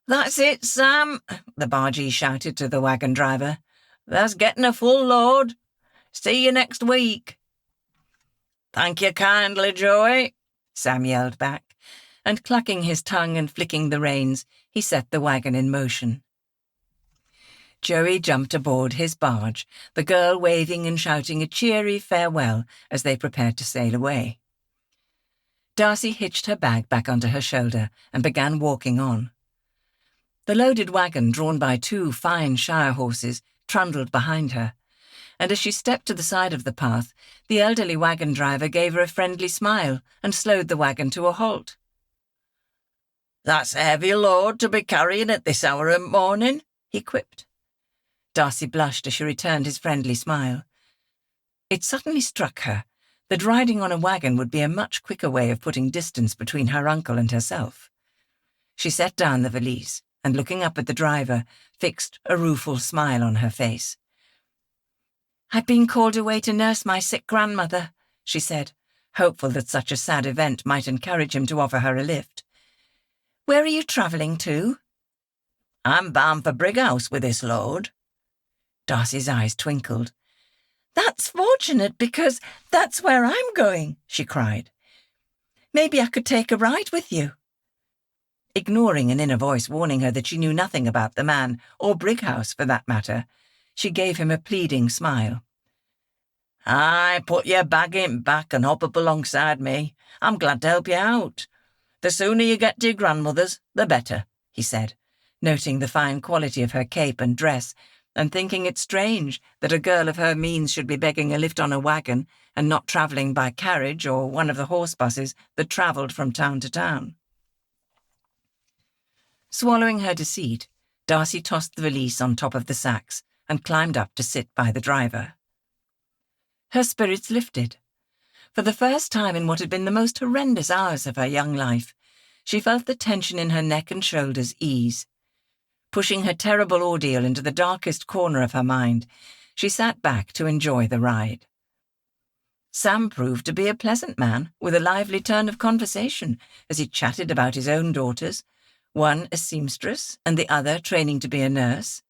"That's it, Sam," the bargee shouted to the wagon driver. "That's getting a full load. See you next week." "Thank you kindly, Joey," Sam yelled back, and clucking his tongue and flicking the reins, he set the wagon in motion. Joey jumped aboard his barge, the girl waving and shouting a cheery farewell as they prepared to sail away. Darcy hitched her bag back onto her shoulder and began walking on. The loaded wagon, drawn by 2 fine shire horses, trundled behind her, and as she stepped to the side of the path, the elderly wagon driver gave her a friendly smile and slowed the wagon to a halt. "That's a heavy load to be carrying at this hour of morning," he quipped. Darcy blushed as she returned his friendly smile. It suddenly struck her that riding on a wagon would be a much quicker way of putting distance between her uncle and herself. She set down the valise and, looking up at the driver, fixed a rueful smile on her face. "I've been called away to nurse my sick grandmother," she said, hopeful that such a sad event might encourage him to offer her a lift. "Where are you travelling to?" "I'm bound for Brighouse with this load." Darcy's eyes twinkled. "That's fortunate, because that's where I'm going," she cried. "Maybe I could take a ride with you." Ignoring an inner voice warning her that she knew nothing about the man, or Brighouse for that matter, she gave him a pleading smile. "Aye, put your bag in back and hop up alongside me. I'm glad to help you out. The sooner you get to your grandmother's, the better," he said, noting the fine quality of her cape and dress, and thinking it strange that a girl of her means should be begging a lift on a wagon and not travelling by carriage or one of the horse buses that travelled from town to town. Swallowing her deceit, Darcy tossed the valise on top of the sacks and climbed up to sit by the driver. Her spirits lifted. For the first time in what had been the most horrendous hours of her young life, she felt the tension in her neck and shoulders ease. Pushing her terrible ordeal into the darkest corner of her mind, she sat back to enjoy the ride. Sam proved to be a pleasant man, with a lively turn of conversation as he chatted about his own daughters, one a seamstress and the other training to be a nurse.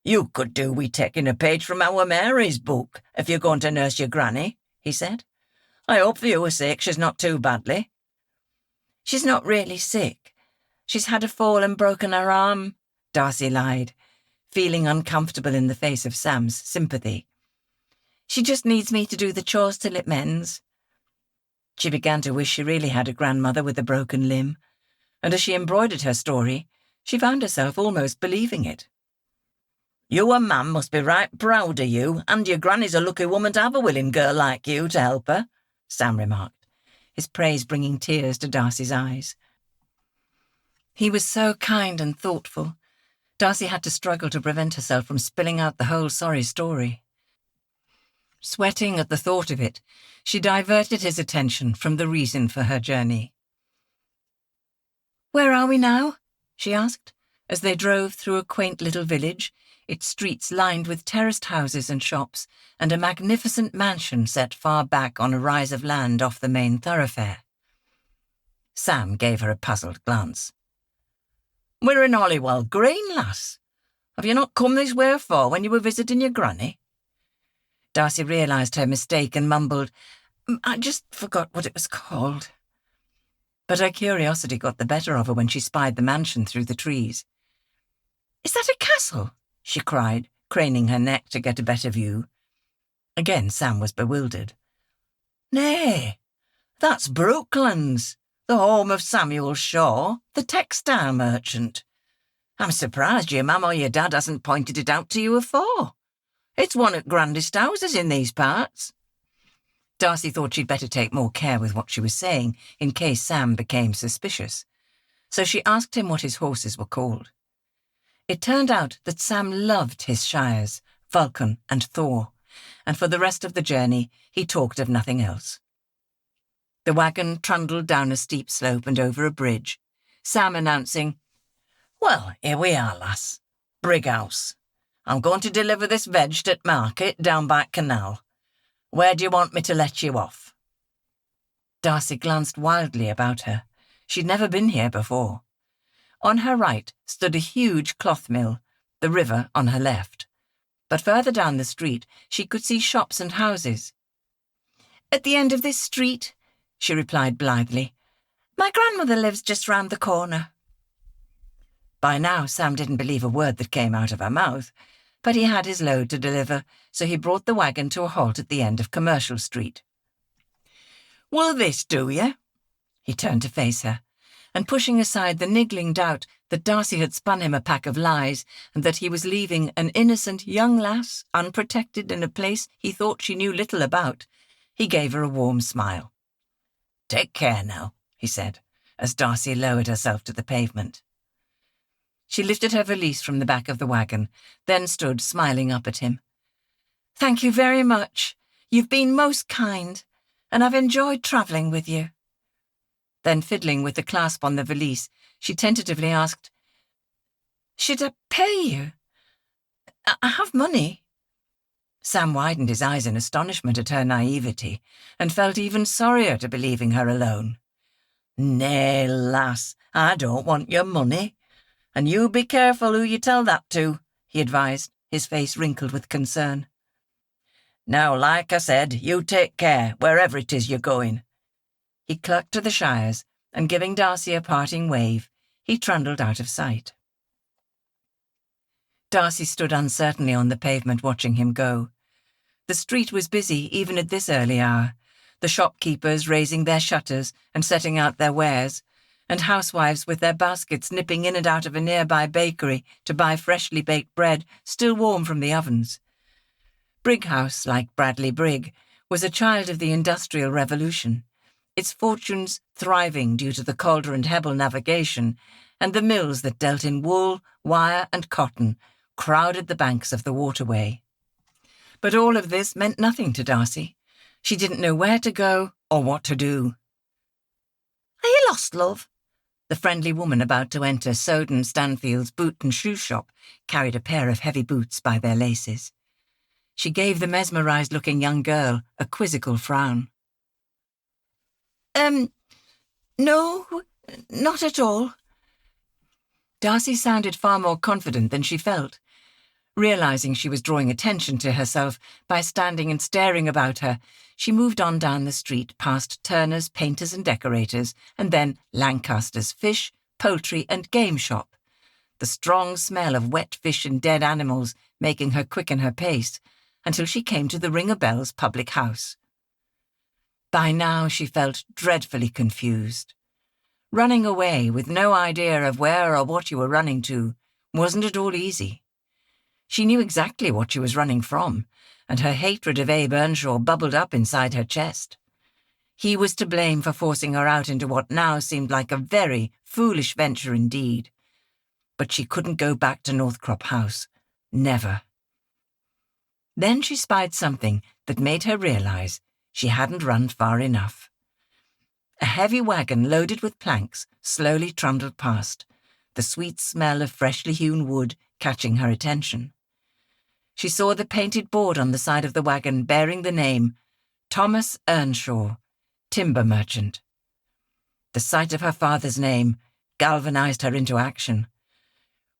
"You could do with taking a page from our Mary's book if you're going to nurse your granny," he said. "I hope for your sake she's not too badly." "She's not really sick. She's had a fall and broken her arm," Darcy lied, feeling uncomfortable in the face of Sam's sympathy. "She just needs me to do the chores till it mends." She began to wish she really had a grandmother with a broken limb, and as she embroidered her story, she found herself almost believing it. "You and Mam must be right proud of you, and your granny's a lucky woman to have a willing girl like you to help her," Sam remarked, his praise bringing tears to Darcy's eyes. He was so kind and thoughtful. Darcy had to struggle to prevent herself from spilling out the whole sorry story. Sweating at the thought of it, she diverted his attention from the reason for her journey. "Where are we now?" she asked, as they drove through a quaint little village, its streets lined with terraced houses and shops, and a magnificent mansion set far back on a rise of land off the main thoroughfare. Sam gave her a puzzled glance. "We're in Holywell Green, lass. Have you not come this way afore when you were visiting your granny?" Darcy realised her mistake and mumbled, "I just forgot what it was called." But her curiosity got the better of her when she spied the mansion through the trees. "Is that a castle?" she cried, craning her neck to get a better view. Again Sam was bewildered. "Nay, that's Brooklands, the home of Samuel Shaw, the textile merchant. I'm surprised your mum or your dad hasn't pointed it out to you afore. It's one of the grandest houses in these parts." Darcy thought she'd better take more care with what she was saying in case Sam became suspicious, so she asked him what his horses were called. It turned out that Sam loved his shires, Vulcan and Thor, and for the rest of the journey he talked of nothing else. The wagon trundled down a steep slope and over a bridge, Sam announcing, "Well, here we are, lass. Brighouse. I'm going to deliver this veg at market down by canal. Where do you want me to let you off?" Darcy glanced wildly about her. She'd never been here before. On her right stood a huge cloth mill, the river on her left. But further down the street she could see shops and houses. "At the end of this street," she replied blithely. "My grandmother lives just round the corner." By now, Sam didn't believe a word that came out of her mouth, but he had his load to deliver, so he brought the wagon to a halt at the end of Commercial Street. "Will this do you?" He turned to face her, and pushing aside the niggling doubt that Darcy had spun him a pack of lies and that he was leaving an innocent young lass unprotected in a place he thought she knew little about, he gave her a warm smile. "Take care now," he said, as Darcy lowered herself to the pavement. She lifted her valise from the back of the wagon, then stood smiling up at him. "Thank you very much. You've been most kind, and I've enjoyed travelling with you." Then, fiddling with the clasp on the valise, she tentatively asked, "Should I pay you? I have money." Sam widened his eyes in astonishment at her naivety, and felt even sorrier to be leaving her alone. "Nay, lass, I don't want your money. And you be careful who you tell that to," he advised, his face wrinkled with concern. "Now, like I said, you take care, wherever it is you're going." He clucked to the Shires, and giving Darcy a parting wave, he trundled out of sight. Darcy stood uncertainly on the pavement watching him go. The street was busy even at this early hour, the shopkeepers raising their shutters and setting out their wares, and housewives with their baskets nipping in and out of a nearby bakery to buy freshly baked bread still warm from the ovens. Brighouse, like Bradley Brigg, was a child of the Industrial Revolution, its fortunes thriving due to the Calder and Hebel navigation, and the mills that dealt in wool, wire and cotton crowded the banks of the waterway. But all of this meant nothing to Darcy. She didn't know where to go or what to do. "Are you lost, love?" The friendly woman about to enter Soden Stanfield's boot and shoe shop carried a pair of heavy boots by their laces. She gave the mesmerised-looking young girl a quizzical frown. No, not at all." Darcy sounded far more confident than she felt. Realising she was drawing attention to herself by standing and staring about her, she moved on down the street past Turner's Painters and Decorators, and then Lancaster's Fish, Poultry and Game Shop, the strong smell of wet fish and dead animals making her quicken her pace, until she came to the Ring o' Bells public house. By now she felt dreadfully confused. Running away with no idea of where or what you were running to wasn't at all easy. She knew exactly what she was running from, and her hatred of Abe Earnshaw bubbled up inside her chest. He was to blame for forcing her out into what now seemed like a very foolish venture indeed. But she couldn't go back to Northcrop House. Never. Then she spied something that made her realise she hadn't run far enough. A heavy wagon loaded with planks slowly trundled past, the sweet smell of freshly hewn wood catching her attention. She saw the painted board on the side of the wagon bearing the name Thomas Earnshaw, timber merchant. The sight of her father's name galvanised her into action.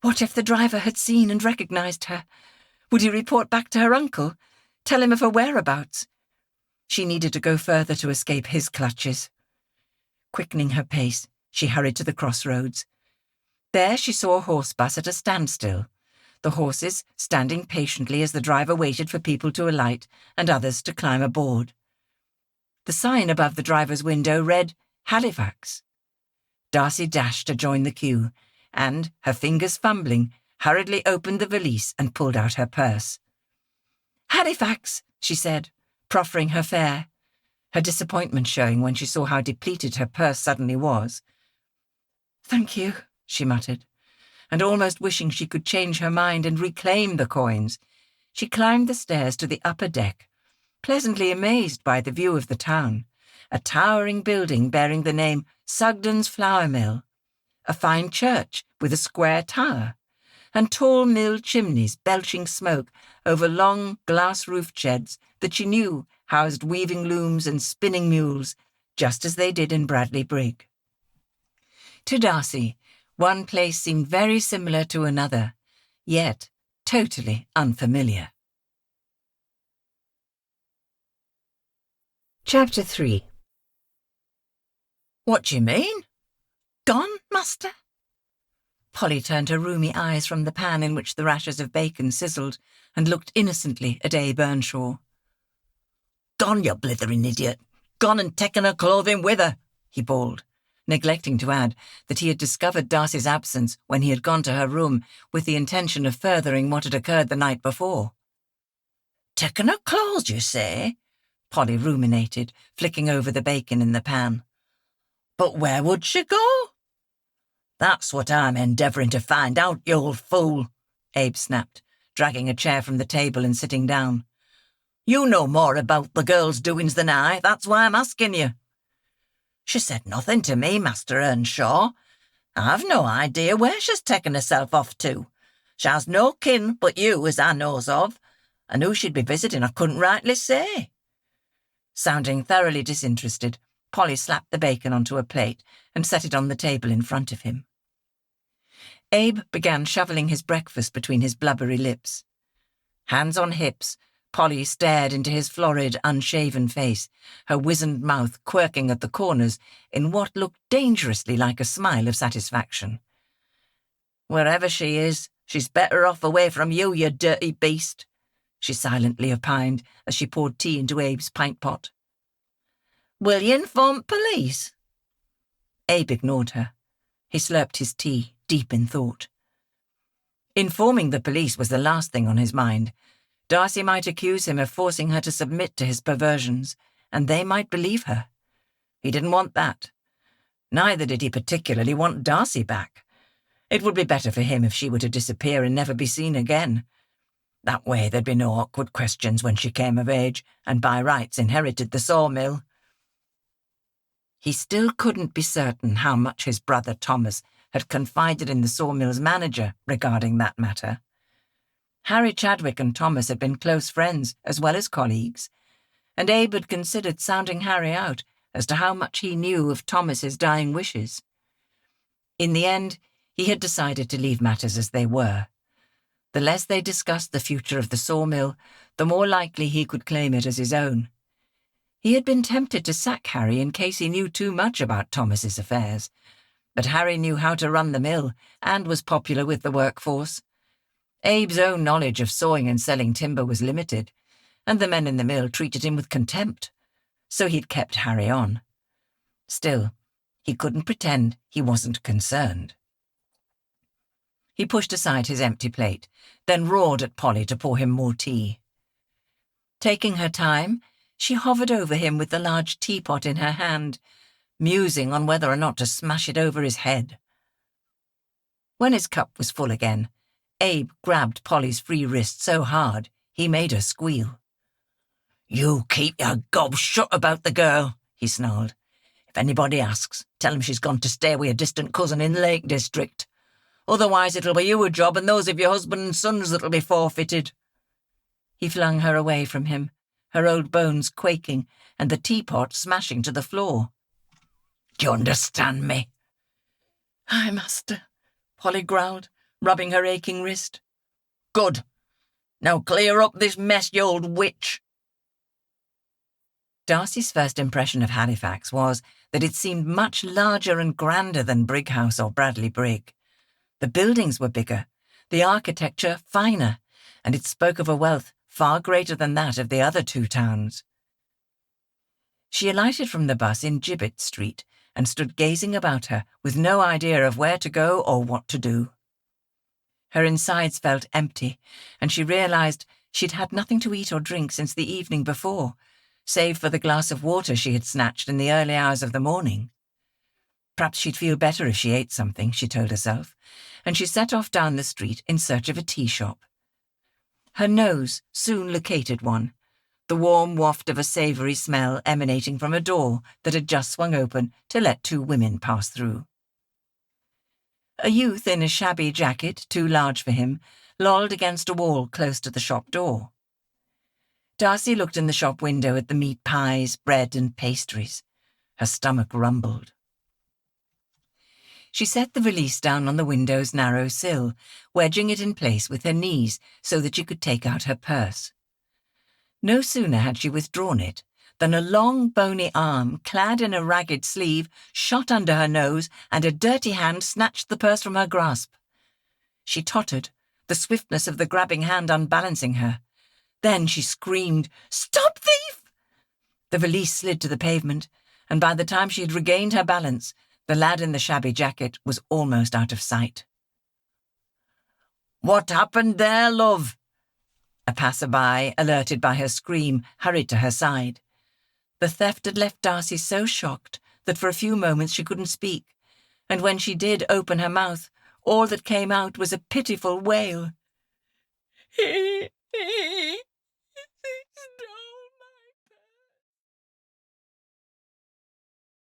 What if the driver had seen and recognised her? Would he report back to her uncle, tell him of her whereabouts? She needed to go further to escape his clutches. Quickening her pace, she hurried to the crossroads. There she saw a horse bus at a standstill, the horses standing patiently as the driver waited for people to alight and others to climb aboard. The sign above the driver's window read Halifax. Darcy dashed to join the queue and, her fingers fumbling, hurriedly opened the valise and pulled out her purse. "Halifax," she said, proffering her fare, her disappointment showing when she saw how depleted her purse suddenly was. "Thank you," she muttered, and almost wishing she could change her mind and reclaim the coins, she climbed the stairs to the upper deck, pleasantly amazed by the view of the town, a towering building bearing the name Sugden's Flour Mill, a fine church with a square tower, and tall mill chimneys belching smoke over long glass-roofed sheds that she knew housed weaving looms and spinning mules, just as they did in Bradley Brigg. To Darcy, one place seemed very similar to another, yet totally unfamiliar. Chapter 3. "What do you mean? Gone, master?" Polly turned her rheumy eyes from the pan in which the rashers of bacon sizzled and looked innocently at Abe Earnshaw. "Gone, you blithering idiot! Gone and taken her clothing with her," he bawled, neglecting to add that he had discovered Darcy's absence when he had gone to her room with the intention of furthering what had occurred the night before. "Taken her clothes, you say?" Polly ruminated, flicking over the bacon in the pan. "But where would she go?" "That's what I'm endeavouring to find out, you old fool," Abe snapped, dragging a chair from the table and sitting down. "You know more about the girl's doings than I, that's why I'm asking you." "She said nothing to me, Master Earnshaw. I've no idea where she's taken herself off to. She has no kin but you, as I knows of, and who she'd be visiting I couldn't rightly say." Sounding thoroughly disinterested, Polly slapped the bacon onto a plate and set it on the table in front of him. Abe began shoveling his breakfast between his blubbery lips. Hands on hips, Polly stared into his florid, unshaven face, her wizened mouth quirking at the corners in what looked dangerously like a smile of satisfaction. "Wherever she is, she's better off away from you, you dirty beast," she silently opined as she poured tea into Abe's pint pot. "Will you inform police?" Abe ignored her. He slurped his tea, deep in thought. Informing the police was the last thing on his mind. Darcy might accuse him of forcing her to submit to his perversions, and they might believe her. He didn't want that. Neither did he particularly want Darcy back. It would be better for him if she were to disappear and never be seen again. That way there'd be no awkward questions when she came of age and by rights inherited the sawmill. He still couldn't be certain how much his brother Thomas had confided in the sawmill's manager regarding that matter. Harry Chadwick and Thomas had been close friends as well as colleagues, and Abe had considered sounding Harry out as to how much he knew of Thomas's dying wishes. In the end, he had decided to leave matters as they were. The less they discussed the future of the sawmill, the more likely he could claim it as his own. He had been tempted to sack Harry in case he knew too much about Thomas's affairs, but Harry knew how to run the mill and was popular with the workforce. Abe's own knowledge of sawing and selling timber was limited, and the men in the mill treated him with contempt, so he'd kept Harry on. Still, he couldn't pretend he wasn't concerned. He pushed aside his empty plate, then roared at Polly to pour him more tea. Taking her time, she hovered over him with the large teapot in her hand, musing on whether or not to smash it over his head. When his cup was full again, Abe grabbed Polly's free wrist so hard he made her squeal. "You keep your gob shut about the girl," he snarled. "If anybody asks, tell 'em she's gone to stay with a distant cousin in the Lake District. Otherwise it'll be you a job and those of your husband and sons that'll be forfeited." He flung her away from him, her old bones quaking and the teapot smashing to the floor. "Do you understand me?" "Aye, master," Polly growled, rubbing her aching wrist. "Good. Now clear up this mess, you old witch." Darcy's first impression of Halifax was that it seemed much larger and grander than Brighouse or Bradley Brigg. The buildings were bigger, the architecture finer, and it spoke of a wealth far greater than that of the other two towns. She alighted from the bus in Gibbet Street and stood gazing about her with no idea of where to go or what to do. Her insides felt empty, and she realized she'd had nothing to eat or drink since the evening before, save for the glass of water she had snatched in the early hours of the morning. Perhaps she'd feel better if she ate something, she told herself, and she set off down the street in search of a tea shop. Her nose soon located one, the warm waft of a savoury smell emanating from a door that had just swung open to let two women pass through. A youth in a shabby jacket, too large for him, lolled against a wall close to the shop door. Darcy looked in the shop window at the meat pies, bread and pastries. Her stomach rumbled. She set the valise down on the window's narrow sill, wedging it in place with her knees so that she could take out her purse. No sooner had she withdrawn it than a long, bony arm, clad in a ragged sleeve, shot under her nose, and a dirty hand snatched the purse from her grasp. She tottered, the swiftness of the grabbing hand unbalancing her. Then she screamed, "Stop, thief!" The valise slid to the pavement, and by the time she had regained her balance, the lad in the shabby jacket was almost out of sight. "What happened there, love?" A passerby, alerted by her scream, hurried to her side. The theft had left Darcy so shocked that for a few moments she couldn't speak, and when she did open her mouth, all that came out was a pitiful wail.